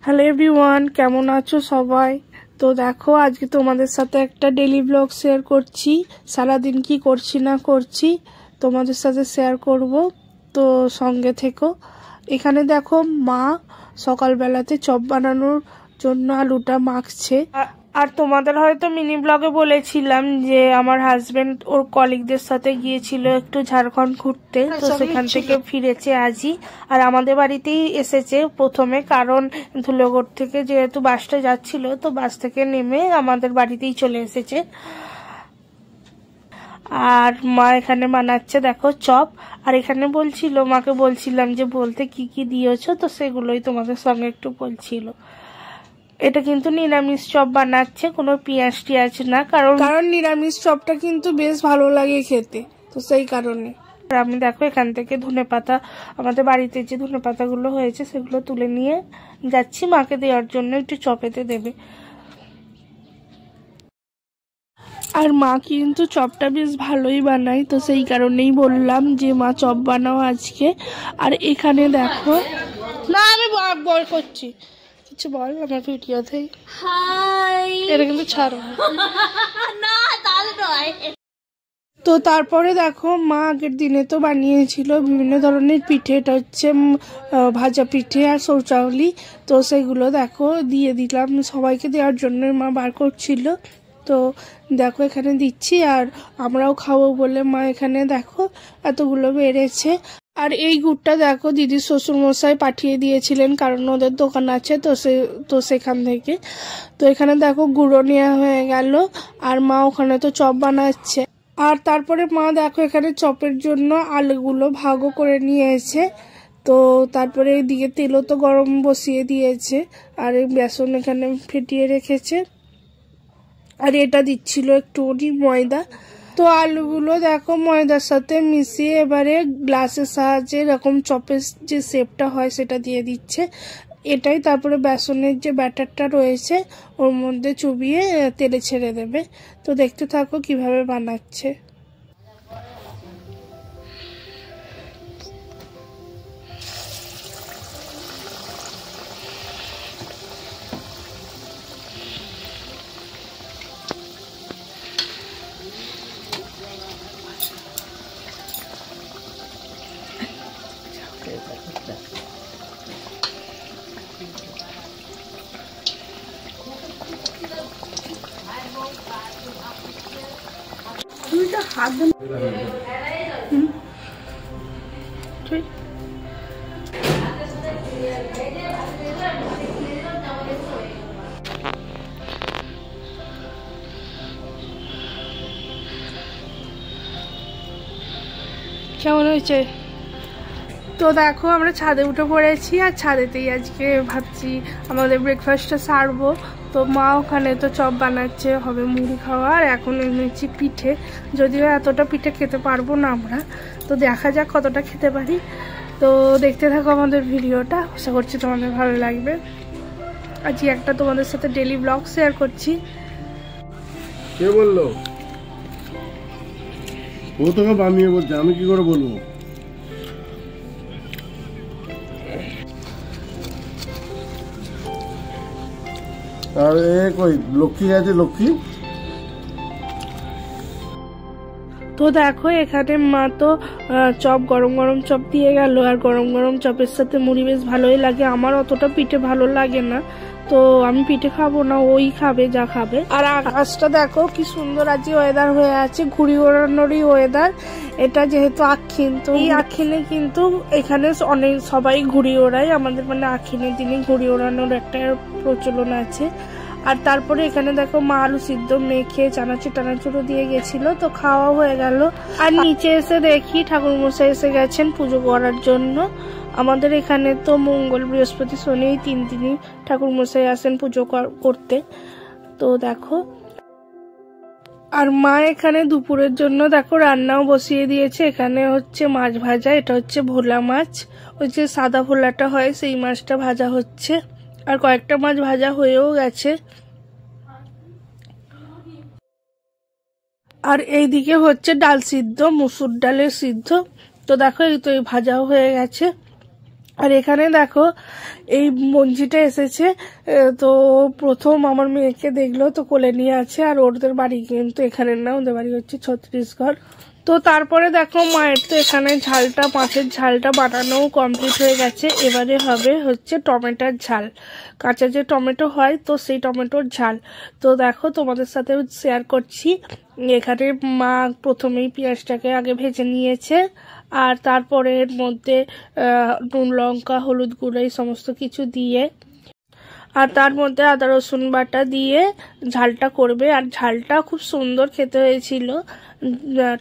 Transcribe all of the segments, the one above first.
Hello everyone, কেমন আছো সবাই? তো দেখো, আজকে তোমাদের সাথে একটা ডেইলি ব্লগ শেয়ার করছি। সারাদিন কি করছি না করছি তোমাদের সাথে শেয়ার করব, তো সঙ্গে থেকো। এখানে দেখো, মা সকালবেলাতে চপ বানানোর জন্য আলুটা মাখছে। আর তোমাদের হয়তো মিনি ব্লগে বলেছিলাম যে আমার হাজবেন্ড ওর কলিগদের সাথে গিয়েছিল একটু ঝাড়খণ্ড ঘুরতে, তো সেখান থেকে ফিরেছে আজই। আর আমাদের বাড়িতেই এসেছে প্রথমে, কারণ ধুলোগড় থেকে যেহেতু বাসটা যাচ্ছিল, তো বাস থেকে নেমে আমাদের বাড়িতেই চলে এসেছে। আর মা এখানে বানাচ্ছে দেখো চপ। আর এখানে মাকে বলছিলাম যে বলতে কি কি দিয়েছো, তো সেগুলোই তোমাদের সঙ্গে একটু বলছিল। এটা কিন্তু নিরামিষ চপ বানাচ্ছে, কোনো পেঁয়াজ টিয়াজ না, কারণ নিরামিষ চপটা কিন্তু বেশ ভালো লাগে খেতে, তো সেই কারণে। আর আমি দেখো এখান থেকে ধনেপাতা, আমাদের বাড়িতে যে ধনেপাতাগুলো হয়েছে সেগুলো তুলে নিয়ে যাচ্ছি মাকে দেওয়ার জন্য, একটু চপেতে দেবে। আর মা কিন্তু চপটা বেশ ভালোই বানায়, তো সেই কারণেই বললাম যে মা চপ বানাও আজকে। আর এখানে দেখো, না আমি বল করছি, কিছু বল আমার ভিডিওতেই। হাই, এটা কিন্তু ছাড়ো না, তাহলে নয়। তো তারপরে দেখো, মা আগের দিনে তো বানিয়েছিল বিভিন্ন ধরনের পিঠে, এটা হচ্ছে ভাজা পিঠে আর সৌচাউলি, তো সেগুলো দেখো দিয়ে দিলাম সবাইকে দেওয়ার জন্য, মা বার করছিল। তো দেখো এখানে দিচ্ছি, আর আমরাও খাবো বলে মা এখানে দেখো এতগুলো বেড়েছে। আর এই গুড়টা দেখো দিদির শ্বশুরমশাই পাঠিয়ে দিয়েছিলেন, কারণ ওদের দোকান আছে, তো সেখান থেকে। তো এখানে দেখো গুঁড়ো নেওয়া হয়ে গেল, আর মা ওখানে তো চপ বানাচ্ছে। আর তারপরে মা দেখো এখানে চপের জন্য আলুগুলো ভাগও করে নিয়েছে। তো তারপরে এদিকে তেলও তো গরম বসিয়ে দিয়েছে, আর বেসন এখানে ফেটিয়ে রেখেছে। আর এটা দিচ্ছিল একটুখানি ময়দা। তো আলুগুলো দেখো ময়দার সাথে মিশিয়ে এবারে গ্লাসের সাহায্যে এরকম চপের যে শেপটা হয় সেটা দিয়ে দিচ্ছে। এটাই তারপরে বেসনের যে ব্যাটারটা রয়েছে ওর মধ্যে চুবিয়ে তেলে ছেড়ে দেবে। তো দেখতে থাকো কিভাবে বানাচ্ছে। হাত ঠিক কেমন হয়েছে? তো দেখো আমরা ছাদে উঠে পড়েছি, আর ছাদেতেই আজকে ভাবছি আমাদের ব্রেকফাস্টটা সারবো। তো মা ওখানে তো চপ বানাচ্ছে, হবে মুড়ি খাওয়া। আর এখন এনেছি পিঠে, যদিও এতটা পিঠে খেতে পারবো না আমরা, তো দেখা যাক কতটা খেতে পারি। তো দেখতে থাকো আমাদের ভিডিওটা, আশা করছি তোমাদের ভালো লাগবে। আজকে একটা তোমাদের সাথে ডেইলি ব্লগ শেয়ার করছি। কে বললো? ও তোকে বানিয়ে বলছে, আমি কি করে বলবো? আর এ কই লক্ষ্মী আছে? লক্ষ্মী তো দেখো এখানে মা তো চপ, গরম গরম চপ দিয়ে গেল। আর গরম গরম চপের সাথে মুড়ি বেশ ভালোই লাগে। আমার অতটা পিঠে ভালো লাগে না, তো আমি পিঠে খাবো না, ওই খাবে যা খাবে। আর আকাশটা দেখো কি সুন্দর আজকে ওয়েদার হয়ে আছে, ঘুড়ি ওড়ানোরই ওয়েদার। এটা যেহেতু আক্ষিণ, তো এই আক্ষিণে কিন্তু এখানে অনেক সবাই ঘুড়ি ওড়ায়। আমাদের মানে আক্ষিণের দিনে ঘুড়ি ওড়ানোর একটা প্রচলন আছে। আর তারপরে এখানে দেখো মা আলু সিদ্ধ মেখে চানাচুর টানাচুরও দিয়ে গেছিল, তো খাওয়া হয়ে গেল। আর নিচে এসে দেখি ঠাকুরমশাই এসে গেছেন পুজো করার জন্য। আমাদের এখানে তো মঙ্গল, বৃহস্পতি, শনি এই 3 দিনই ঠাকুরমশাই আসেন পুজো করতে। তো দেখো, আর মা এখানে দুপুরের জন্য দেখো রান্নাও বসিয়ে দিয়েছে। এখানে হচ্ছে মাছ ভাজা, এটা হচ্ছে ভোলা মাছ, ওই যে সাদা ভোলাটা হয় সেই মাছটা ভাজা হচ্ছে। আর কয়েকটা মাছ ভাজা হয়েও গেছে। আর এইদিকে হচ্ছে ডাল সিদ্ধ, মুসুর ডালের সিদ্ধ। তো দেখো এই তো এই ভাজাও হয়ে গেছে। আর এখানে দেখো এই মঞ্জিটা এসেছে, তো প্রথম আমার মেয়েকে দেখলো তো কোলে নিয়ে আছে। আর ওদের বাড়ি কিন্তু এখানে না, ওদের বাড়ি হচ্ছে ছত্তিশগড়। তো তারপরে দেখো মায়ের তো এখানে ঝালটা, মাছের ঝালটা বানানো কমপ্লিট হয়ে গেছে। এবারে হবে হচ্ছে টমেটোর ঝাল, কাঁচা যে টমেটো হয় তো সেই টমেটোর ঝাল। তো দেখো তোমাদের সাথে শেয়ার করছি। এখানে মা প্রথমেই পেঁয়াজটাকে আগে ভেজে নিয়েছে, আর তারপরে এর মধ্যে নুন, লঙ্কা, হলুদ গুঁড়ো এই সমস্ত কিছু দিয়ে, আর তার মধ্যে আদা রসুন বাটা দিয়ে ঝালটা করবে। আর ঝালটা খুব সুন্দর খেতে হয়েছিল,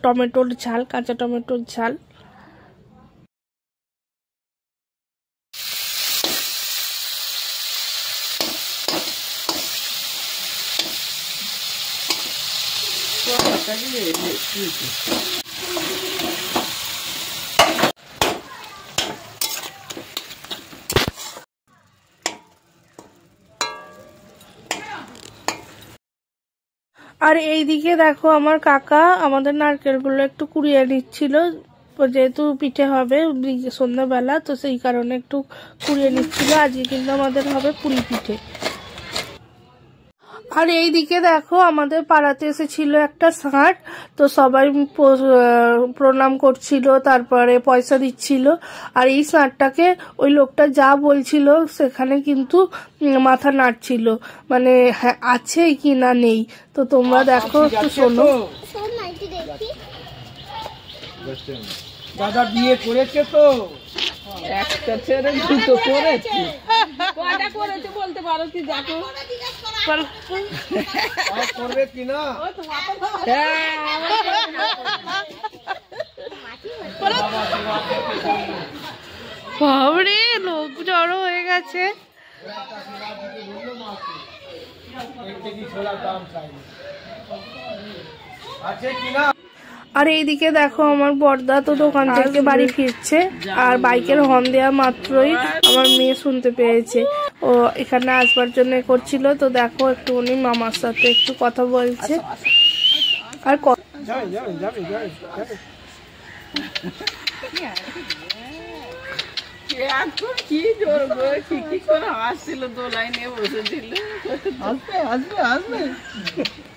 টমেটোর ঝাল, কাঁচা টমেটোর ঝাল। আর এইদিকে দেখো আমার কাকা আমাদের নারকেলগুলো একটু কুড়িয়ে নিচ্ছিল, যেহেতু পিঠে হবে সন্ধ্যাবেলা, তো সেই কারণে একটু কুড়িয়ে নিচ্ছিল। আজকে কিন্তু আমাদের হবে পুলি পিঠে। আর এইদিকে দেখো আমাদের পাড়াতে এসেছিল একটা ষাঁড়, তো সবাই প্রণাম করছিল, তারপরে পয়সা দিচ্ছিল। আর এই ষাঁড়টাকে ওই লোকটা যা বলছিল সেখানে কিন্তু মাথা নাড়ছিল, মানে হ্যাঁ আছে কি না নেই। তো তোমরা দেখো একটু শোনো। দাদা বিয়ে করেছে তো, একটা ছেড়ে দুটো করেছে, কয়টা করেছে বলতে পারো কি? দেখো করবে কিনা, বাবরে লোক জড়ো হয়ে গেছে। আছে কিনা। আর এইদিকে দেখো আমার বড়দা তো দোকান থেকে বাড়ি ফিরছে, আর বাইকের হর্ন দেওয়া মাত্রই আমার মেয়ে শুনতে পেয়েছে, ও এখানে আসবার জন্য করছিল। তো দেখো একটু উনি মামার সাথে একটু কথা বলছে। আর কি জোর কি করে আসছিল, দোলাই নিয়ে বসেছিল। আসবে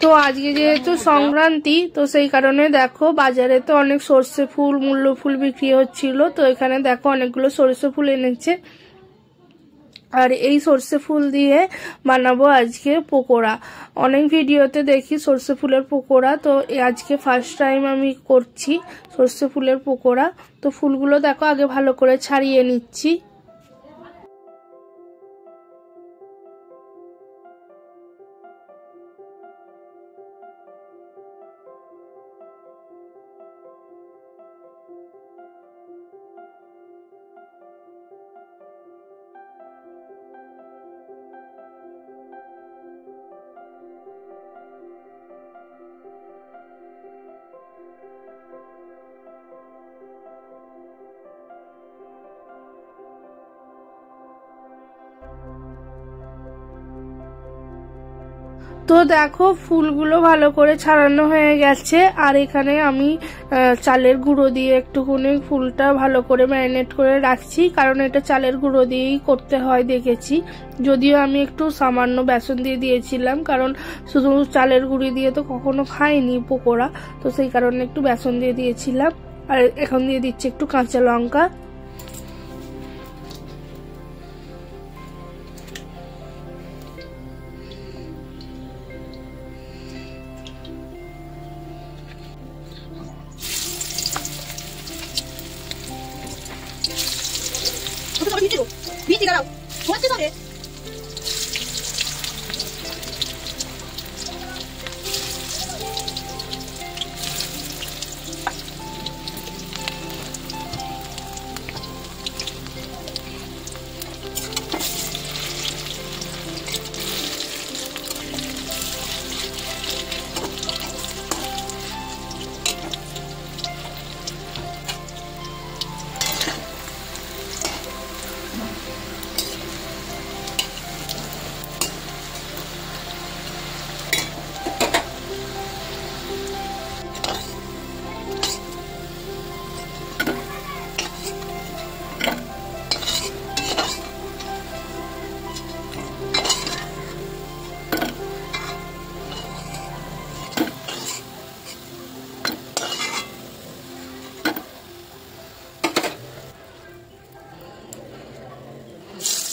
তো আজকে যেহেতু সংক্রান্তি, তো সেই কারণে দেখো বাজারে তো অনেক সর্ষে ফুল, মূল্য ফুল বিক্রি হচ্ছিল। তো এখানে দেখো অনেকগুলো সর্ষে ফুল এনেছে, আর এই সর্ষে ফুল দিয়ে বানাবো আজকে পকোড়া। অনেক ভিডিওতে দেখি সর্ষে ফুলের পকোড়া, তো আজকে ফার্স্ট টাইম আমি করছি সর্ষে ফুলের পকোড়া। তো ফুলগুলো দেখো আগে ভালো করে ছাড়িয়ে নিচ্ছি। তো দেখো ফুলগুলো ভালো করে ছাড়ানো হয়ে গেছে। আর এখানে আমি চালের গুঁড়ো দিয়ে একটুখানি ফুলটা ভালো করে ম্যারিনেট করে রাখছি, কারণ এটা চালের গুঁড়ো দিয়েই করতে হয় দেখেছি। যদিও আমি একটু সামান্য বেসন দিয়ে দিয়েছিলাম, কারণ শুধু চালের গুঁড়ি দিয়ে তো কখনো খাইনি পকোড়া, তো সেই কারণে একটু বেসন দিয়ে দিয়েছিলাম। আর এখন দিয়ে দিচ্ছি একটু কাঁচা লঙ্কা।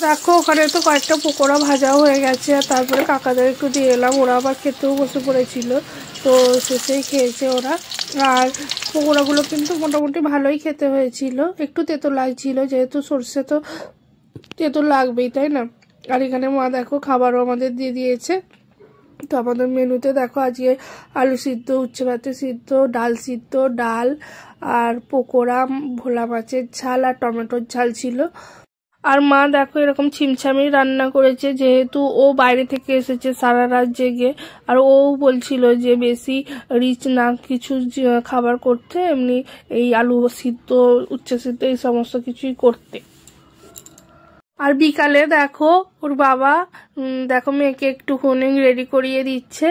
দেখো ওখানে তো কয়েকটা পকোড়া ভাজাও হয়ে গেছে, আর তারপরে কাকাদের একটু দিয়ে এলাম, ওরা আবার খেতেও বসে পড়েছিল, তো শেষেই খেয়েছে ওরা। আর পকোড়াগুলো কিন্তু মোটামুটি ভালোই খেতে হয়েছিল, একটু তেতো লাগছিল, যেহেতু সর্ষে তো তেতো লাগবেই, তাই না। আর এখানে মা দেখো খাবারও আমাদের দিয়ে দিয়েছে। তো আমাদের মেনুতে দেখো আজকে আলু সিদ্ধ, উচ্ছে ভাতে সিদ্ধ, ডাল সিদ্ধ, ডাল আর পকোড়া, ভোলা মাছের ঝাল আর টমেটোর ঝাল ছিল। আর মা দেখো এরকম ছিমছামি রান্না করেছে, যেহেতু ও বাইরে থেকে এসেছে সারা রাত জেগে, আর ও বলছিল যে বেশি রিচ না কিছু খাবার করতে, এমনি এই আলু সিদ্ধ, উচ্ছে সিদ্ধ এই সমস্ত কিছুই করতে। আর বিকালে দেখো ওর বাবা দেখো মেয়েকে একটুখানি রেডি করিয়ে দিচ্ছে,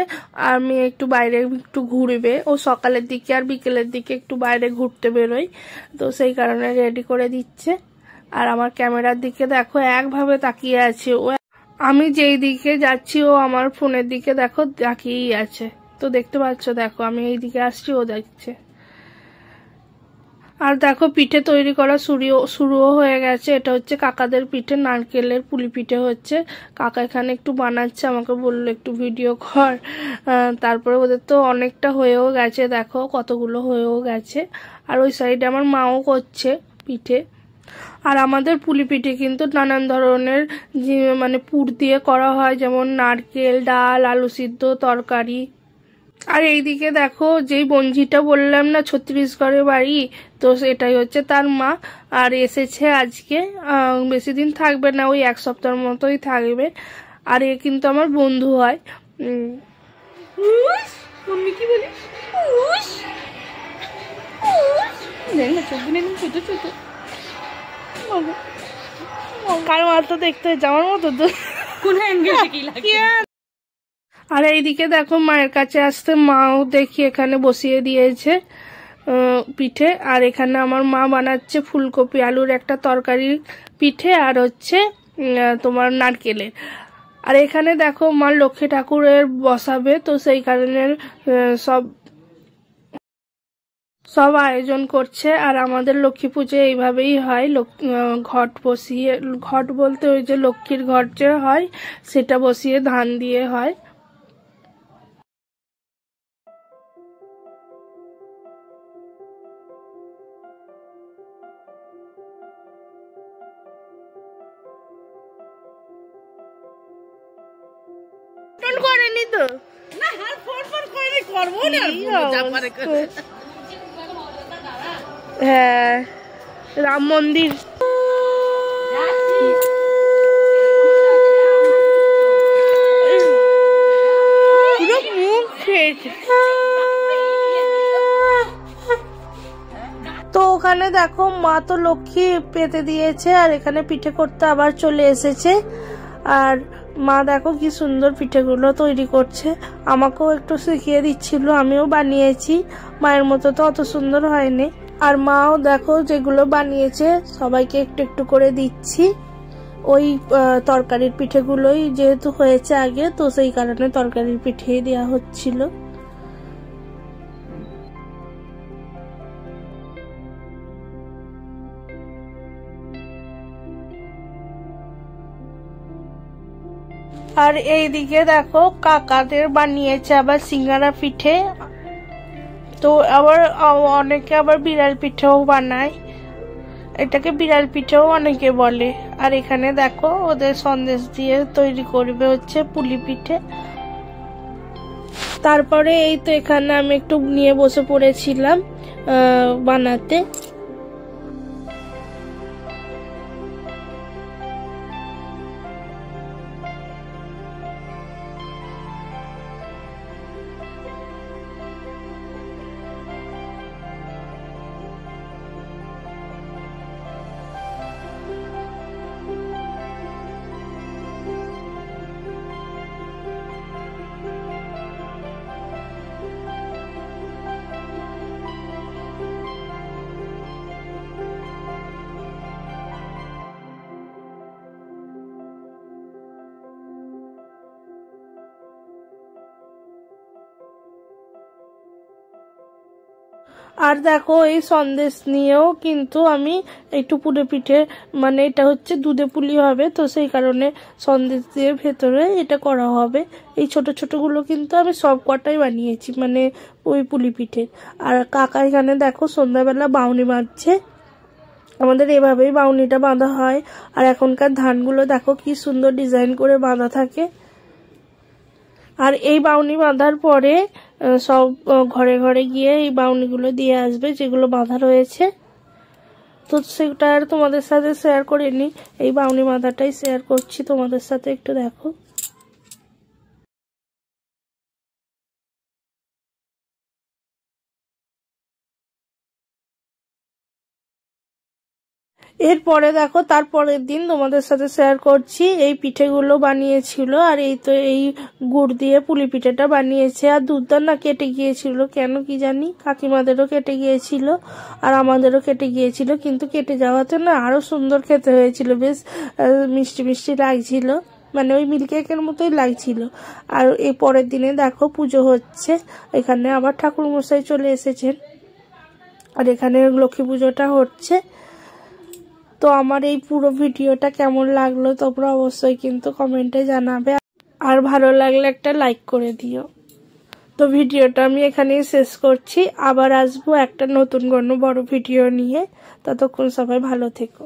আর মেয়ে একটু বাইরে একটু ঘুরবে, ও সকালের দিকে আর বিকেলের দিকে একটু বাইরে ঘুরতে বেরোয়, তো সেই কারণে রেডি করে দিচ্ছে। আর আমার ক্যামেরার দিকে দেখো একভাবে তাকিয়ে আছে ও, আমি যেই দিকে যাচ্ছি ও আমার ফোনের দিকে দেখো তাকিয়েই আছে, তো দেখতে পাচ্ছ দেখো আমি এই দিকে আসছি ও দেখছে। আর দেখো পিঠে তৈরি করা শুরুও হয়ে গেছে, এটা হচ্ছে কাকাদের পিঠে, নারকেলের পুলি পিঠে হচ্ছে, কাকা এখানে একটু বানাচ্ছে, আমাকে বললো একটু ভিডিও কর। তারপরে ওদের তো অনেকটা হয়েও গেছে, দেখো কতগুলো হয়েও গেছে। আর ওই সাইডে আমার মাও করছে পিঠে। আর আমাদের পুলি পিঠে কিন্তু নানান ধরনের মানে পুর দিয়ে করা হয়, যেমন নারকেল, ডাল, আলু সিদ্ধ, তরকারি। আর এইদিকে দেখো যেই বঞ্জিটা বললাম না ছত্তিশগড়ের বাড়ি, তো এটাই হচ্ছে তার মা, আর এসেছে আজকে, বেশি দিন থাকবে না, ওই এক সপ্তাহের মতোই থাকবে। আর এ কিন্তু আমার বন্ধু হয়। কি বলি ছোট ছোট কার মাথা দেখতে হচ্ছে আমার মতো তো। কোন অ্যাঙ্গেলে কি লাগে? আর এইদিকে দেখো মায়ের কাছে আসতে মাও দেখি এখানে বসিয়ে দিয়েছে পিঠে। আর এখানে আমার মা বানাচ্ছে ফুলকপি আলুর একটা তরকারি পিঠে, আর হচ্ছে তোমার নারকেলের। আর এখানে দেখো মা লক্ষ্মী ঠাকুরের বসাবে, তো সেই কারণে সব আয়োজন করছে। আর আমাদের লক্ষ্মী পুজো এইভাবেই হয়, ঘট বসিয়ে, ঘট বলতে ওই যে লক্ষ্মীর ঘট যে হয় সেটা বসিয়ে ধান দিয়ে হয়। করেনি তো না, আর ফোন করেনি, করবো না, যা পারে করে। হ্যাঁ, রাম মন্দির পুরো মুখ খেয়েছে। তো ওখানে দেখো মা তো লক্ষ্মী পেতে দিয়েছে, আর এখানে পিঠে করতে আবার চলে এসেছে। আর মা দেখো কি সুন্দর পিঠেগুলো তৈরি করছে, আমাকেও একটু শিখিয়ে দিচ্ছিল, আমিও বানিয়েছি, মায়ের মতো তো অত সুন্দর হয়নি। আর মাও দেখো যেগুলো বানিয়েছে সবাইকে একটু একটু করে দিচ্ছি। ওই তরকারির পিঠেগুলোই যেহেতু হয়েছে আগে, তো সেই কারণে তরকারির পিঠেই দেওয়া হচ্ছিল। আর এইদিকে দেখো কাকাদের বানিয়েছে আবার সিঙ্গারা পিঠে, তো আবার অনেকে আবার বিড়াল পিঠেও বানায়, এটাকে বিড়াল পিঠেও অনেকে বলে। আর এখানে দেখো ওদের সন্দেশ দিয়ে তৈরি করবে হচ্ছে পুলি পিঠে। তারপরে এই তো এখানে আমি একটু নিয়ে বসে পড়েছিলাম বানাতে। আর দেখো এই সন্দেশ নিয়েও কিন্তু আমি একটু পুলি পিঠে, মানে এটা হচ্ছে দুধে পুলি হবে, তো সেই কারণে সন্দেশ দিয়ে ভেতরে এটা করা হবে। এই ছোট ছোটগুলো কিন্তু আমি সব কটাই বানিয়েছি, মানে ওই পুলি পিঠে। আর কাকা এখানে দেখো সন্ধ্যাবেলা বাউনি বাঁধছে। আমাদের এভাবেই বাউনিটা বাঁধা হয়। আর এখনকার ধানগুলো দেখো কি সুন্দর ডিজাইন করে বাঁধা থাকে। আর এই বাউনি বাঁধার পরে সব ঘরে ঘরে গিয়ে এই বাউনিগুলো দিয়ে আসবে যেগুলো বাঁধা রয়েছে। তো সেটা আর তোমাদের সাথে শেয়ার করিনি, এই বাউনি বাঁধাটাই শেয়ার করছি তোমাদের সাথে, একটু দেখো। এরপরে দেখো তারপরের দিন তোমাদের সাথে শেয়ার করছি এই পিঠেগুলো বানিয়েছিল। আর এই তো এই গুড় দিয়ে পুলি পিঠেটা বানিয়েছে। আর দুধটা না কেটে গিয়েছিল, কেন কি জানি, কাকিমাদেরও কেটে গিয়েছিল আর আমাদেরও কেটে গিয়েছিল, কিন্তু কেটে যাওয়াতে না আরো সুন্দর খেতে হয়েছিল, বেশ মিষ্টি মিষ্টি লাগছিল, মানে ওই মিল্ক কেকের মতোই লাগছিল। আর এই পরের দিনে দেখো পুজো হচ্ছে, এখানে আবার ঠাকুর মশাই চলে এসেছেন আর এখানে লক্ষ্মী পুজোটা হচ্ছে। তো আমার এই পুরো ভিডিওটা কেমন লাগলো তোমরা অবশ্যই কিন্তু কমেন্টে জানাবে, আর ভালো লাগলে একটা লাইক করে দিও। তো ভিডিওটা আমি এখানেই শেষ করছি, আবার আসবো একটা নতুন কোনো বড় ভিডিও নিয়ে। ততক্ষণ সবাই ভালো থেকো।